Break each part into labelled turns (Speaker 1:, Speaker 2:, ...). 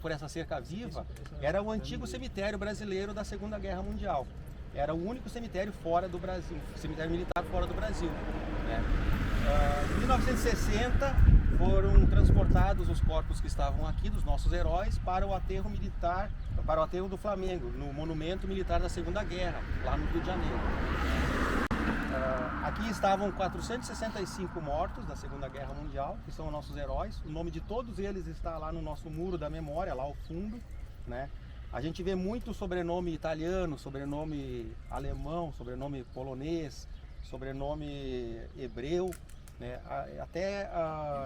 Speaker 1: Por essa cerca viva, era o antigo cemitério brasileiro da Segunda Guerra Mundial. Era o único cemitério fora do Brasil, cemitério militar fora do Brasil. Né? Em 1960 foram transportados os corpos que estavam aqui, dos nossos heróis, para o aterro militar, para o aterro do Flamengo, no Monumento Militar da Segunda Guerra, lá no Rio de Janeiro. Aqui estavam 465 mortos da Segunda Guerra Mundial, que são nossos heróis. O nome de todos eles está lá no nosso muro da memória, lá ao fundo. Né? A gente vê muito sobrenome italiano, sobrenome alemão, sobrenome polonês, sobrenome hebreu, né? Até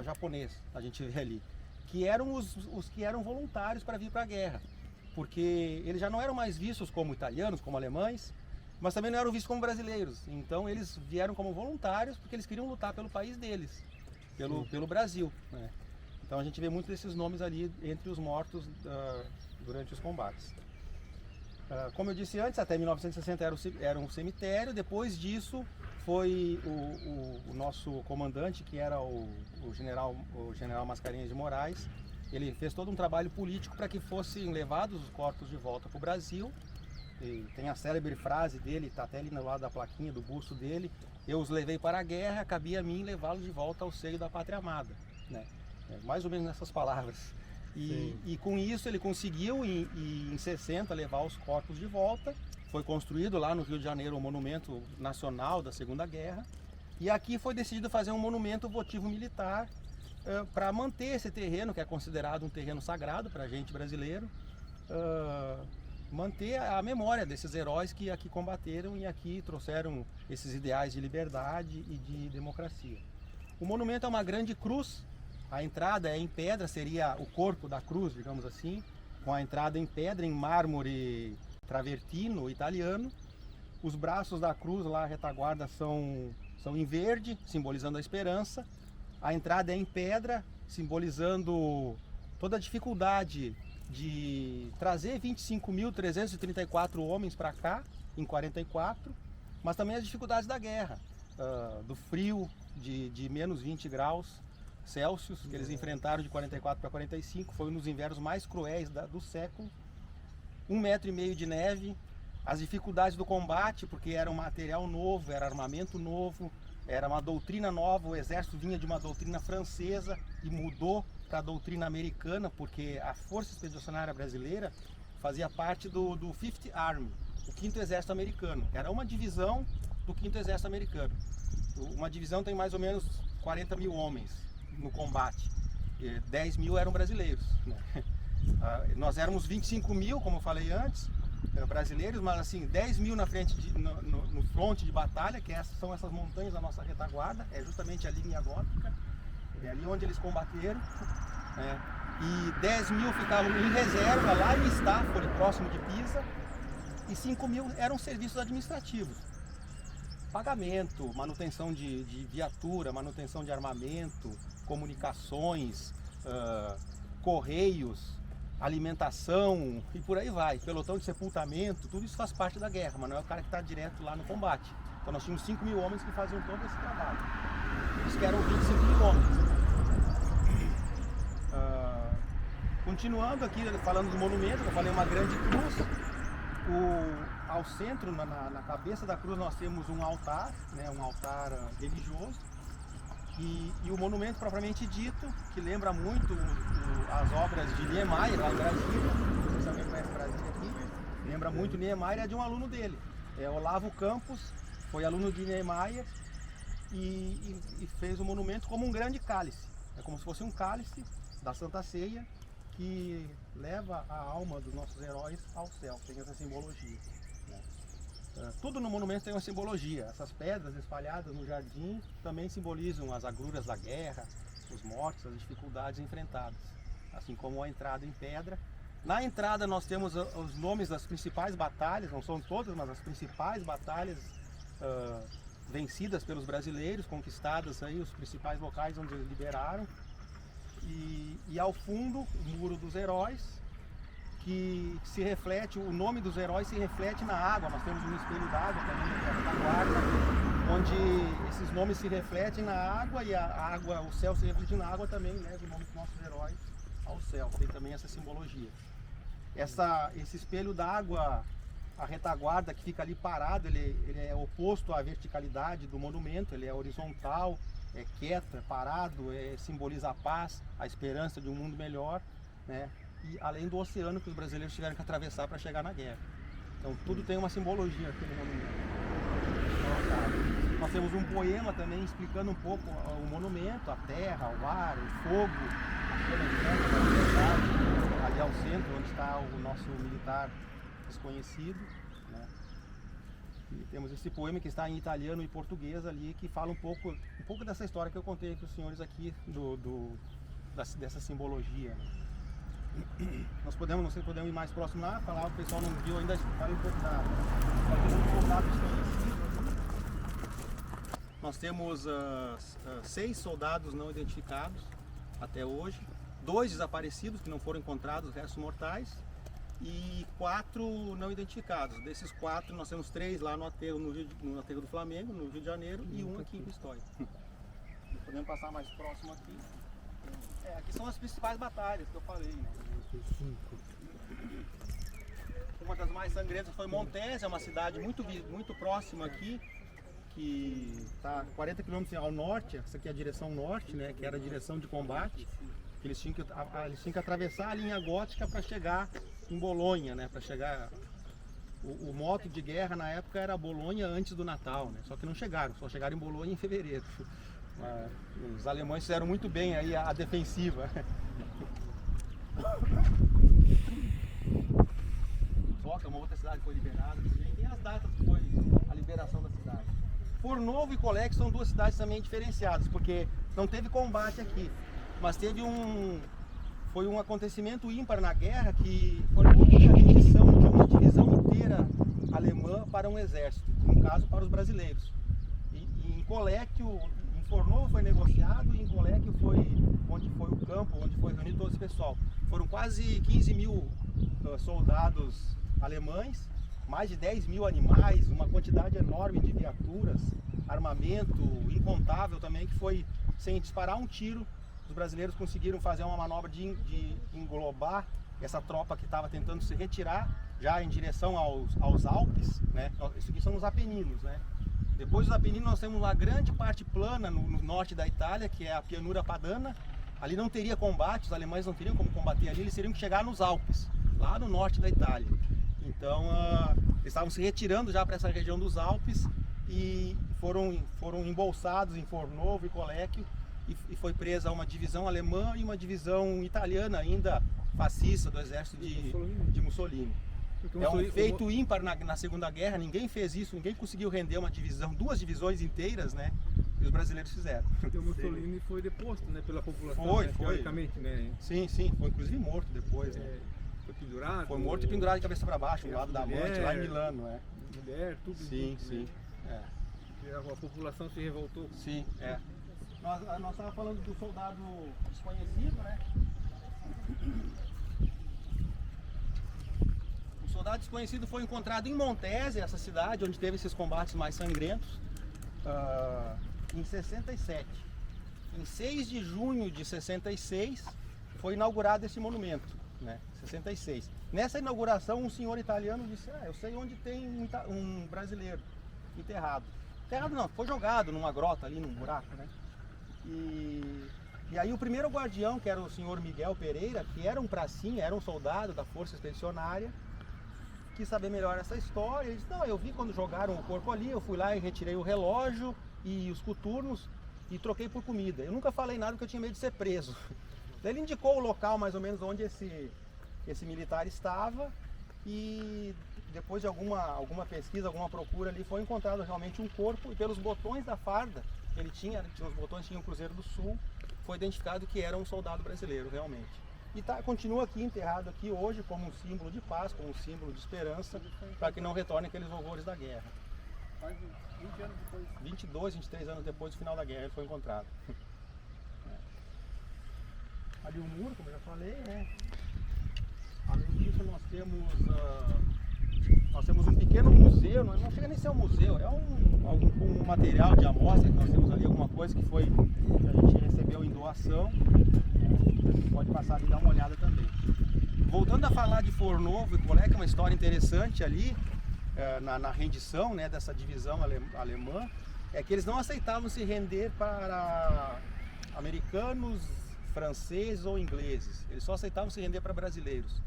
Speaker 1: japonês a gente vê ali. Que eram os que eram voluntários para vir para a guerra. Porque eles já não eram mais vistos como italianos, como alemães, mas também não eram vistos como brasileiros. Então eles vieram como voluntários porque eles queriam lutar pelo país deles, pelo Brasil. Né? Então a gente vê muito desses nomes ali entre os mortos durante os combates. Como eu disse antes, até 1960 era um cemitério. Depois disso foi o nosso comandante, que era o general Mascarenhas de Moraes. Ele fez todo um trabalho político para que fossem levados os corpos de volta para o Brasil. E tem a célebre frase dele, está até ali no lado da plaquinha do busto dele: eu os levei para a guerra, cabia a mim levá-los de volta ao seio da pátria amada. Né? Mais ou menos nessas palavras. E com isso ele conseguiu em 60 levar os corpos de volta. Foi construído lá no Rio de Janeiro um monumento nacional da Segunda Guerra. E aqui foi decidido fazer um monumento votivo militar para manter esse terreno, que é considerado um terreno sagrado para a gente brasileiro. Manter a memória desses heróis que aqui combateram e aqui trouxeram esses ideais de liberdade e de democracia. O monumento é uma grande cruz, a entrada é em pedra, seria o corpo da cruz, digamos assim, com a entrada em pedra, em mármore travertino italiano. Os braços da cruz lá, a retaguarda, são em verde, simbolizando a esperança. A entrada é em pedra, simbolizando toda a dificuldade de trazer 25.334 homens para cá, em 44, mas também as dificuldades da guerra, do frio de menos 20 graus Celsius, que eles enfrentaram de 44 para 45, foi um dos invernos mais cruéis do século. 1,5 metro de neve, as dificuldades do combate, porque era um material novo, era armamento novo, era uma doutrina nova, o exército vinha de uma doutrina francesa e mudou para a doutrina americana, porque a Força Expedicionária Brasileira fazia parte do 5th Army, o 5º Exército Americano. Era uma divisão do 5º Exército Americano. Uma divisão tem mais ou menos 40 mil homens no combate. 10 mil eram brasileiros. Né? Nós éramos 25 mil, como eu falei antes, brasileiros, mas assim, 10 mil na frente no fronte de batalha, que são essas montanhas da nossa retaguarda, é justamente a linha gótica, é ali onde eles combateram. E 10 mil ficavam em reserva lá em Stafford, próximo de Pisa, e 5 mil eram serviços administrativos. Pagamento, manutenção de viatura, manutenção de armamento, comunicações, correios, alimentação e por aí vai, pelotão de sepultamento, tudo isso faz parte da guerra, mas não é o cara que está direto lá no combate. Então nós tínhamos 5 mil homens que faziam todo esse trabalho. Eles que eram 25 mil homens. Continuando aqui, falando do monumento, eu falei uma grande cruz. Ao centro, na cabeça da cruz, nós temos um altar, né, um altar religioso. E o monumento propriamente dito, que lembra muito as obras de Niemeyer, lá em Brasília. Vocês também conhecem Brasília aqui? Lembra muito Niemeyer, é de um aluno dele. Olavo Campos foi aluno de Niemeyer e fez o monumento como um grande cálice. É como se fosse um cálice da Santa Ceia que leva a alma dos nossos heróis ao céu, tem essa simbologia, né? Tudo no monumento tem uma simbologia. Essas pedras espalhadas no jardim também simbolizam as agruras da guerra, os mortos, as dificuldades enfrentadas, assim como a entrada em pedra. Na entrada nós temos os nomes das principais batalhas, não são todas, mas as principais batalhas vencidas pelos brasileiros, conquistadas aí, os principais locais onde eles liberaram. E ao fundo, o Muro dos Heróis, que se reflete, o nome dos heróis se reflete na água. Nós temos um espelho d'água também na retaguarda, onde esses nomes se refletem na água e a água, o céu se reflete na água também, né, o nome dos nossos heróis ao céu. Tem também essa simbologia. Esse espelho d'água, a retaguarda que fica ali parado, ele é oposto à verticalidade do monumento, ele é horizontal, é quieto, é parado, simboliza a paz, a esperança de um mundo melhor, né? E além do oceano que os brasileiros tiveram que atravessar para chegar na guerra. Então tudo tem uma simbologia aqui no monumento. Nós temos um poema também explicando um pouco o monumento, a terra, o ar, o fogo, a liberdade, ali ao centro onde está o nosso militar desconhecido, né? E temos esse poema que está em italiano e português ali, que fala um pouco dessa história que eu contei para os senhores aqui, dessa simbologia, né? Nós podemos, não sei se podemos ir mais próximo lá, falar, o pessoal não viu ainda, falei um pouco do soldado desconhecido. Nós temos 6 soldados não identificados até hoje, 2 desaparecidos que não foram encontrados, restos mortais, e 4 não identificados. Desses 4 nós temos 3 lá no aterro do Flamengo, no Rio de Janeiro, e 1 aqui em Pistoia. Podemos passar mais próximo aqui. Aqui são as principais batalhas que eu falei, né? Uma das mais sangrentas foi Montes, é uma cidade muito próxima aqui, que está 40 km ao norte. Essa aqui é a direção norte, né? Que era a direção de combate. Eles tinham que atravessar a linha gótica para chegar em Bolonha, né? Para chegar. O mote de guerra na época era Bolonha antes do Natal, né? Só que não chegaram, só chegaram em Bolonha em fevereiro. Os alemães fizeram muito bem aí a defensiva. Soca, uma outra cidade foi liberada. Tem as datas que foi a liberação da cidade. Fornovo e Colex são 2 cidades também diferenciadas, porque não teve combate aqui, mas teve foi um acontecimento ímpar na guerra, que foi a rendição de uma divisão inteira alemã para um exército, no caso para os brasileiros. E em Coléquio, em Fornovo foi negociado, e em Coléquio foi onde foi o campo, onde foi reunido todo esse pessoal. Foram quase 15 mil soldados alemães, mais de 10 mil animais, uma quantidade enorme de viaturas, armamento incontável também, que foi sem disparar um tiro. Os brasileiros conseguiram fazer uma manobra de englobar essa tropa que estava tentando se retirar já em direção aos Alpes, né? Isso aqui são os Apeninos, né? Depois dos Apeninos nós temos uma grande parte plana no norte da Itália, que é a Pianura Padana. Ali não teria combate, os alemães não teriam como combater ali, eles teriam que chegar nos Alpes, lá no norte da Itália. Então eles estavam se retirando já para essa região dos Alpes e foram embolsados em Fornovo e Coléquio, e foi presa uma divisão alemã e uma divisão italiana ainda fascista do exército de Mussolini. É um feito ímpar na Segunda Guerra, ninguém fez isso, ninguém conseguiu render uma divisão, 2 divisões inteiras, né? E os brasileiros fizeram.
Speaker 2: Então o Mussolini foi deposto, né, pela população,
Speaker 1: foi,
Speaker 2: teoricamente, né?
Speaker 1: Sim, foi inclusive morto depois, né?
Speaker 2: Foi pendurado?
Speaker 1: Foi morto e pendurado de cabeça para baixo, no lado da amante, lá em Milano, né?
Speaker 2: Mulher, tudo.
Speaker 1: Sim.
Speaker 2: A população se revoltou.
Speaker 1: Sim, Nós estávamos falando do soldado desconhecido, né? O soldado desconhecido foi encontrado em Montese, essa cidade onde teve esses combates mais sangrentos, em 67. Em 6 de junho de 66 foi inaugurado esse monumento, né? 66. Nessa inauguração, um senhor italiano disse: eu sei onde tem um brasileiro enterrado. Enterrado não, foi jogado numa grota ali, num buraco, né? E aí o primeiro guardião, que era o senhor Miguel Pereira, que era um pracinha, era um soldado da Força Expedicionária, quis saber melhor essa história. Ele disse, não, eu vi quando jogaram o corpo ali, eu fui lá e retirei o relógio e os coturnos e troquei por comida. Eu nunca falei nada porque eu tinha medo de ser preso. Daí ele indicou o local mais ou menos onde esse militar estava, e depois de alguma pesquisa, alguma procura ali, foi encontrado realmente um corpo, e pelos botões da farda que ele tinha os botões, tinha o Cruzeiro do Sul, foi identificado que era um soldado brasileiro realmente. E continua aqui enterrado aqui hoje como um símbolo de paz, como um símbolo de esperança, para que não retorne aqueles horrores da guerra.
Speaker 2: Quase 20 anos depois.
Speaker 1: 22, 23 anos depois do final da guerra ele foi encontrado. Ali o muro, como eu já falei, né? Além disso nós temos um pequeno museu, não chega nem a ser um museu, é um material de amostra que nós temos ali, alguma coisa que a gente recebeu em doação. Você pode passar ali e dar uma olhada também. Voltando a falar de Fornovo e Collet, que é uma história interessante ali, na rendição, né, dessa divisão alemã, é que eles não aceitavam se render para americanos, franceses ou ingleses. Eles só aceitavam se render para brasileiros.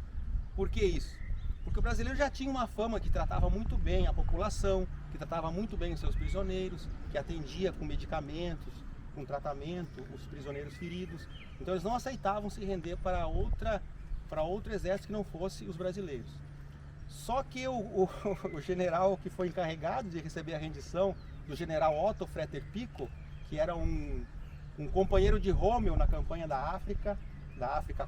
Speaker 1: Por que isso? Porque o brasileiro já tinha uma fama que tratava muito bem a população, que tratava muito bem os seus prisioneiros, que atendia com medicamentos, com tratamento os prisioneiros feridos. Então eles não aceitavam se render para outro exército que não fosse os brasileiros. Só que o general que foi encarregado de receber a rendição, do general Otto Fretter Pico, que era um companheiro de Rommel na campanha da África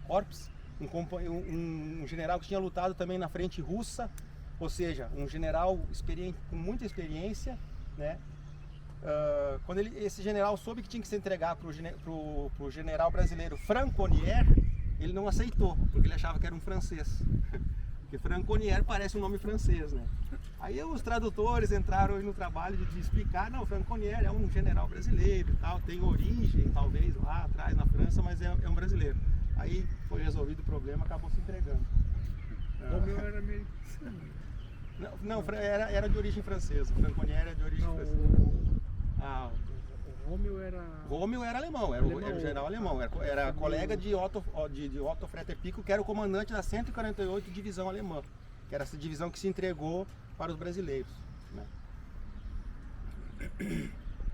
Speaker 1: Corps, um general que tinha lutado também na frente russa, ou seja, um general com muita experiência, né? Quando esse general soube que tinha que se entregar para o general brasileiro Franconier, ele não aceitou, porque ele achava que era um francês. Porque Franconier parece um nome francês, né? Aí os tradutores entraram no trabalho de explicar, não, Franconier é um general brasileiro e tal, tem origem talvez lá atrás na França, mas é um brasileiro. Aí foi resolvido o problema, acabou se entregando.
Speaker 2: O meu era meio...
Speaker 1: Não, era de origem francesa, Franconier era de origem francesa.
Speaker 2: O
Speaker 1: Rommel era alemão, era o general alemão, era colega de Otto Fretter Pico, que era o comandante da 148 Divisão Alemã, que era essa divisão que se entregou para os brasileiros, né?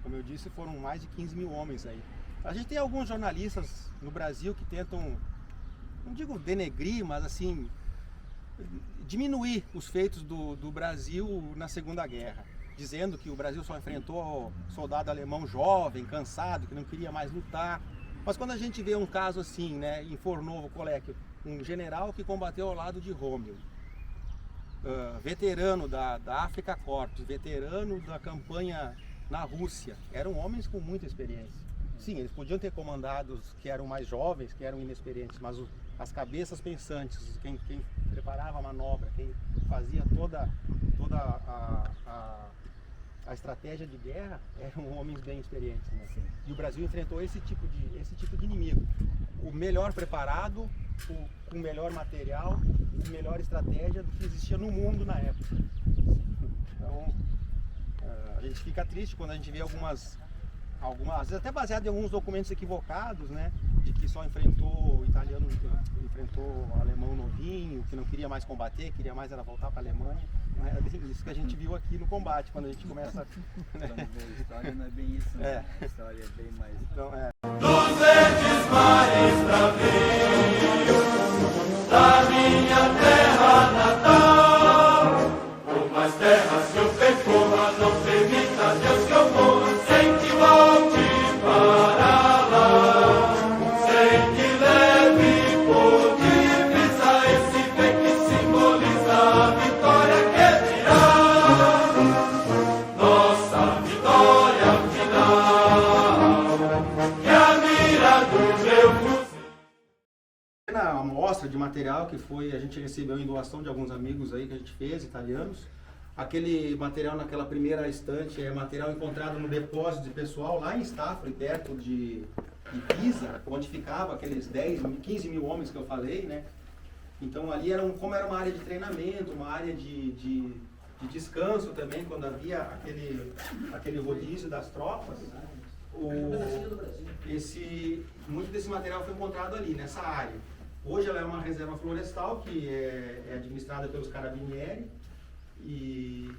Speaker 1: Como eu disse, foram mais de 15 mil homens aí. A gente tem alguns jornalistas no Brasil que tentam, não digo denegrir, mas assim, diminuir os feitos do Brasil na Segunda Guerra, dizendo que o Brasil só enfrentou soldado alemão jovem, cansado, que não queria mais lutar. Mas quando a gente vê um caso assim, né, em Fornovo, Collet, um general que combateu ao lado de Rommel, veterano da África Corps, veterano da campanha na Rússia, eram homens com muita experiência. Sim, eles podiam ter comandados que eram mais jovens, que eram inexperientes, mas as cabeças pensantes, quem preparava a manobra, quem fazia toda a estratégia de guerra, eram homens bem experientes, né? E o Brasil enfrentou esse tipo de inimigo. O melhor preparado, com o melhor material, com melhor estratégia do que existia no mundo na época. Então, a gente fica triste quando a gente vê algumas, às vezes até baseado em alguns documentos equivocados, né? De que só enfrentou italiano, enfrentou alemão novinho, que não queria mais combater, queria mais era voltar para a Alemanha. Não era bem isso que a gente viu aqui no combate, quando a gente começa a...
Speaker 3: Né? A história não é bem isso, né? A história é bem mais...
Speaker 1: Então,
Speaker 4: Dos verdes mares bravios, da minha terra natal, como as terras que eu percorra, não permita Deus que eu morra, sem que volte para lá, sem que leve por divisa esse bem que simboliza a vitória que virá, nossa vitória final, que a mira do meu fuzil.
Speaker 1: Na amostra de material que a gente recebeu em doação de alguns amigos aí que a gente fez, italianos. Aquele material naquela primeira estante é material encontrado no depósito de pessoal lá em Stafford, perto de Pisa, onde ficava aqueles 15 mil homens que eu falei, né? Então ali como era uma área de treinamento, uma área de descanso também, quando havia aquele rodízio das tropas, muito desse material foi encontrado ali, nessa área. Hoje ela é uma reserva florestal que é administrada pelos Carabinieri e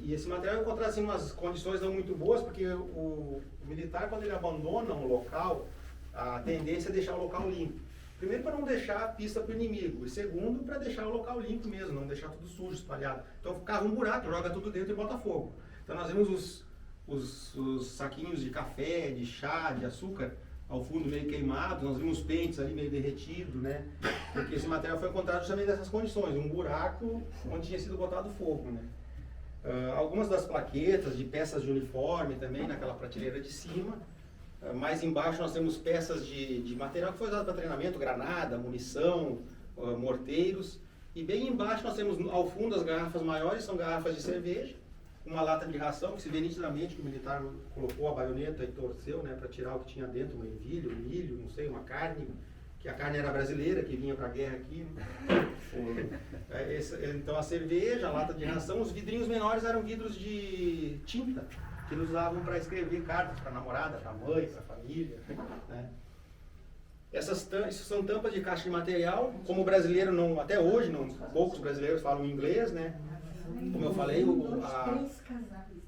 Speaker 1: esse material é encontrado assim, em umas condições não muito boas, porque o militar, quando ele abandona um local, a tendência é deixar o local limpo. Primeiro, para não deixar a pista para o inimigo, e segundo, para deixar o local limpo mesmo, não deixar tudo sujo, espalhado. Então, cava um buraco, joga tudo dentro e bota fogo. Então, nós vemos os saquinhos de café, de chá, de açúcar, ao fundo meio queimados, nós vimos pentes ali meio derretido, né? Porque esse material foi encontrado justamente nessas condições, um buraco onde tinha sido botado fogo, né? Algumas das plaquetas de peças de uniforme também naquela prateleira de cima. Mais embaixo nós temos peças de material que foi usado para treinamento, granada, munição, morteiros. E bem embaixo nós temos ao fundo as garrafas maiores, são garrafas de cerveja, uma lata de ração, que se vê nitidamente que o militar colocou a baioneta e torceu, né, para tirar o que tinha dentro, uma ervilha, um milho, não sei, uma carne, que a carne era brasileira, que vinha para a guerra aqui. Né? Então a cerveja, a lata de ração, os vidrinhos menores eram vidros de tinta, que eles usavam para escrever cartas para a namorada, para a mãe, para a família. Né? Essas são tampas de caixa de material. Como o brasileiro não, até hoje, poucos brasileiros falam inglês, né? Como eu falei,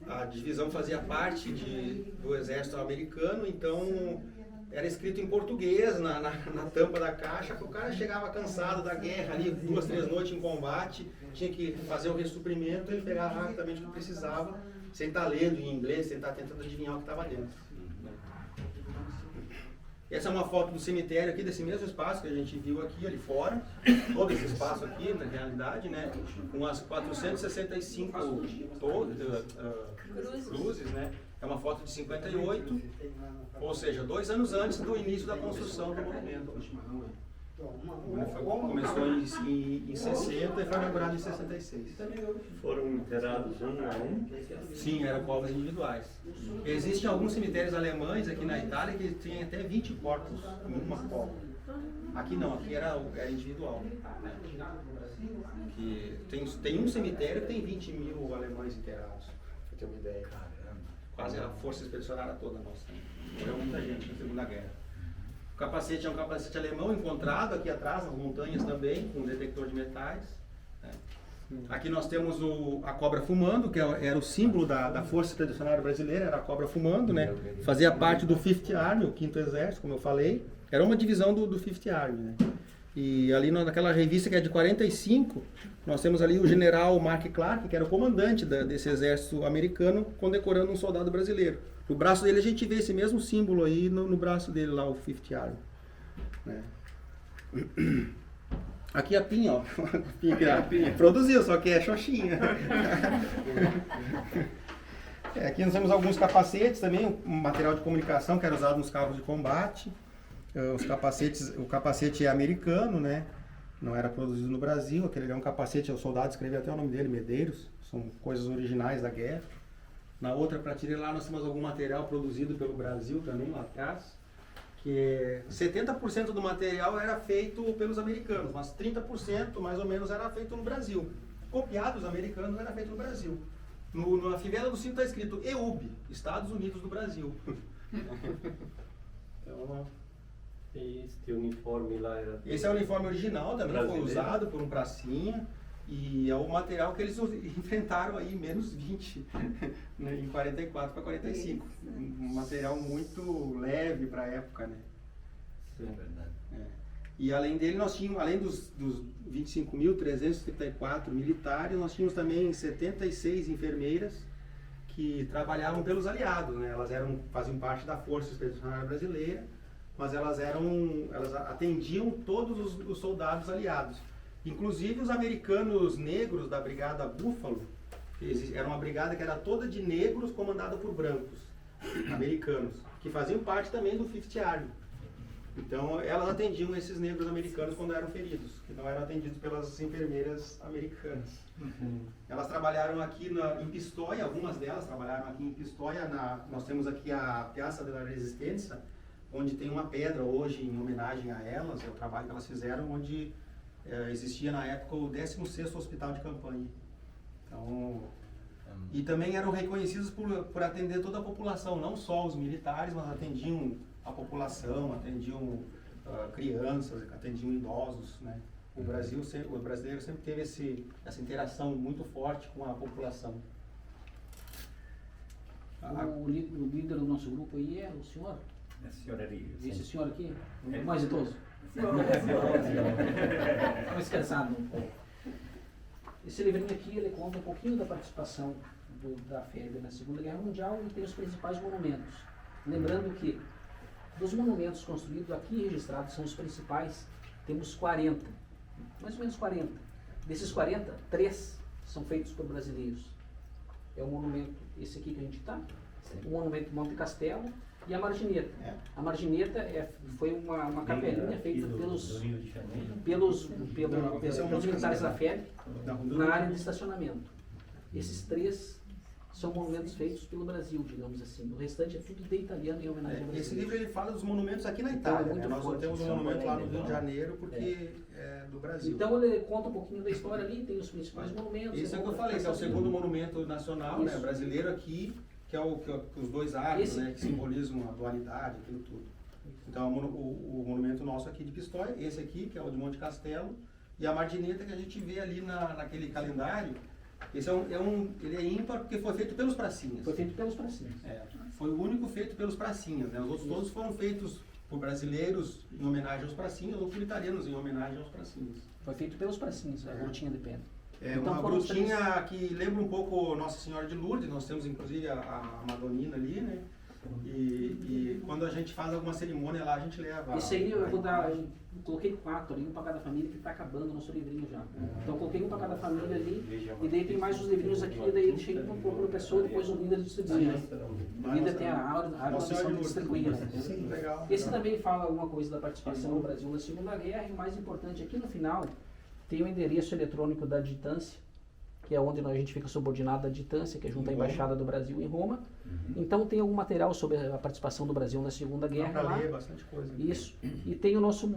Speaker 1: a divisão fazia parte do exército americano, então era escrito em português na tampa da caixa, que o cara chegava cansado da guerra ali, 2, 3 noites em combate, tinha que fazer o ressuprimento, ele pegava rapidamente o que precisava, sem estar lendo em inglês, sem estar tentando adivinhar o que estava dentro. Essa é uma foto do cemitério aqui, desse mesmo espaço que a gente viu aqui, ali fora. Todo esse espaço aqui, na realidade, né? Com as 465 cruzes, né? É uma foto de 58, ou seja, 2 anos antes do início da construção do monumento. Começou em 60 e foi inaugurado em 66.
Speaker 5: Foram enterrados um a um?
Speaker 1: Sim, eram covas individuais. Existem alguns cemitérios alemães aqui na Itália que têm até 20 corpos em uma cova. Aqui não, aqui era individual. Né? Que tem um cemitério que tem 20 mil alemães enterrados, para ter uma ideia. Quase a força expedicionária toda nossa. Morreu muita gente na Segunda Guerra. O capacete é um capacete alemão encontrado aqui atrás, nas montanhas também, com detector de metais. Né? Aqui nós temos a cobra fumando, que era o símbolo da Força Expedicionária Brasileira, era a cobra fumando, né? Fazia parte do 5th Army, o 5º Exército, como eu falei. Era uma divisão do 5th Army, né? E ali naquela revista que é de 45, nós temos ali o general Mark Clark, que era o comandante desse exército americano, condecorando um soldado brasileiro. No braço dele a gente vê esse mesmo símbolo aí no braço dele lá, o 5th Army. Né? Aqui a pinha, ó. A pinha produziu, só que é xoxinha. Aqui nós temos alguns capacetes também, um material de comunicação que era usado nos carros de combate. O capacete é americano, né? Não era produzido no Brasil. Aquele é um capacete, o soldado escreveu até o nome dele, Medeiros. São coisas originais da guerra. Na outra prateleira lá nós temos algum material produzido pelo Brasil também, lá atrás. Que 70% do material era feito pelos americanos, mas 30% mais ou menos era feito no Brasil. Copiado dos americanos, era feito no Brasil. Na fivela do cinto está escrito EUB, Estados Unidos do Brasil. Então,
Speaker 5: este uniforme lá era...
Speaker 1: Esse é o uniforme original, também
Speaker 5: brasileiro.
Speaker 1: Foi usado por um pracinha. E é o material que eles enfrentaram aí, menos 20, né, em 44 para 45. Um material muito leve para a época, né?
Speaker 3: Isso é verdade.
Speaker 1: É. E além dele, nós tínhamos, além dos 25.334 militares, nós tínhamos também 76 enfermeiras que trabalhavam pelos aliados, né? Elas faziam parte da Força Expedicionária Brasileira, mas elas atendiam todos os soldados aliados. Inclusive os americanos negros da Brigada Búfalo, era uma brigada que era toda de negros comandada por brancos, americanos, que faziam parte também do 5th Army. Então elas atendiam esses negros americanos quando eram feridos, que não eram atendidos pelas enfermeiras americanas. Elas trabalharam aqui em Pistoia, algumas delas trabalharam aqui em Pistoia, nós temos aqui a Piazza della Resistenza, onde tem uma pedra hoje em homenagem a elas, é o trabalho que elas fizeram, onde existia na época o 16º Hospital de Campanha. Então, e também eram reconhecidos por atender toda a população, não só os militares, mas atendiam a população, atendiam crianças, atendiam idosos, né? O brasileiro sempre teve essa interação muito forte com a população.
Speaker 6: O líder do nosso grupo aí é o senhor?
Speaker 3: A senhora ali.
Speaker 6: Esse senhor aqui? O mais idoso? Estava esqueçado um pouco. Esse livrinho aqui, ele conta um pouquinho da participação da FEB na Segunda Guerra Mundial e tem os principais monumentos. Lembrando que dos monumentos construídos aqui registrados, são os principais, temos 40, mais ou menos 40. Desses 40, 3 são feitos por brasileiros. É o monumento, esse aqui que a gente está, o monumento Monte Castelo e a Margineta. A Margineta foi uma capelinha feita pelos militares da FEB na área de estacionamento. Esses 3 são monumentos feitos pelo Brasil, digamos assim. O restante é tudo de italiano em homenagem ao Brasil.
Speaker 1: Esse livro ele fala dos monumentos aqui na Itália, né? Nós não temos um monumento lá no Rio de Janeiro porque é do Brasil.
Speaker 6: Então ele conta um pouquinho da história ali, tem os principais monumentos.
Speaker 1: Esse é o que eu falei, que é o segundo monumento nacional, né, brasileiro aqui, que é os 2 arcos, né, que simbolizam a dualidade, aquilo tudo. Então o monumento nosso aqui de Pistoia, esse aqui, que é o de Monte Castelo, e a Margineta que a gente vê ali naquele calendário. Esse ele é ímpar porque foi feito pelos pracinhas.
Speaker 6: Foi feito pelos pracinhas.
Speaker 1: Foi o único feito pelos pracinhas, né? Os outros todos foram feitos por brasileiros em homenagem aos pracinhas ou por italianos em homenagem aos pracinhas.
Speaker 6: Foi feito pelos pracinhas, a grutinha de pedra.
Speaker 1: Então, uma grutinha que lembra um pouco Nossa Senhora de Lourdes, nós temos inclusive a Madonina ali, né? E quando a gente faz alguma cerimônia lá, a gente leva...
Speaker 6: Esse aí eu coloquei 4 ali, um para cada família, que está acabando o nosso livrinho já. Então eu coloquei um para cada família ali, e daí tem mais os livrinhos aqui, e daí ele chega um pouco para a pessoa, depois o líder distribui. O líder tem a missão de distribuir.
Speaker 1: Legal.
Speaker 6: Esse também fala alguma coisa da participação do Brasil na Segunda Guerra, e o mais importante aqui no final, tem o endereço eletrônico da Ditância, que é onde a gente fica subordinado à Ditância, que é junto à Embaixada do Brasil em Roma. Então tem algum material sobre a participação do Brasil na Segunda Guerra lá.
Speaker 1: Ler bastante coisa.
Speaker 6: Isso. E tem o nosso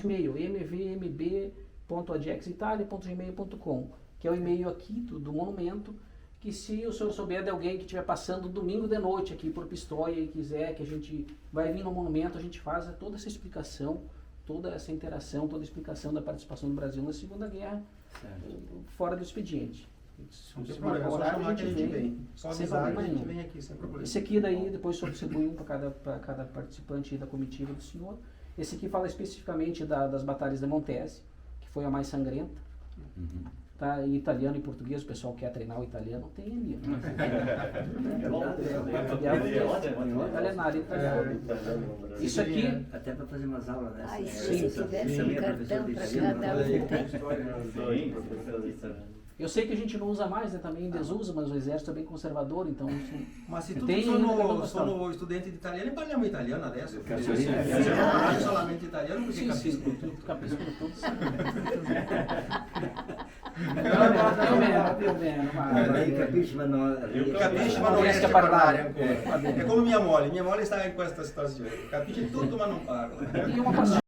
Speaker 6: e-mail, mvmb.adexitalia.gmail.com, que é o e-mail aqui do monumento, que se o senhor souber de alguém que estiver passando domingo de noite aqui por Pistoia e quiser que a gente vai vir no monumento, a gente faz toda essa explicação, toda essa interação, toda a explicação da participação do Brasil na Segunda Guerra, fora do expediente.
Speaker 1: Não tem problema, só chamar que a gente vem. Só avisar que a gente vem aqui, sem problema.
Speaker 6: Esse aqui daí, depois o senhor distribui um para cada participante da comitiva do senhor. Esse aqui fala especificamente das batalhas de Montese, que foi a mais sangrenta. Tá, em italiano e português, o pessoal quer treinar o italiano, tem ali. Isso aqui...
Speaker 3: Até para fazer umas aulas dessas.
Speaker 7: Ai, se tivesse um cartão para cada um.
Speaker 6: Eu sei que a gente não usa mais, né, também desusa, mas o exército é bem conservador, então...
Speaker 1: Mas se tu
Speaker 6: tem
Speaker 1: for no estudante de italiano, parliamo italiano adesso. Solamente italiano, porque capisco tudo.
Speaker 6: Capisco tudo.
Speaker 3: Capisce, ma non
Speaker 1: riesce a parlare ancora. È come mia moglie está in questa situazione. Capisce tutto ma non parla.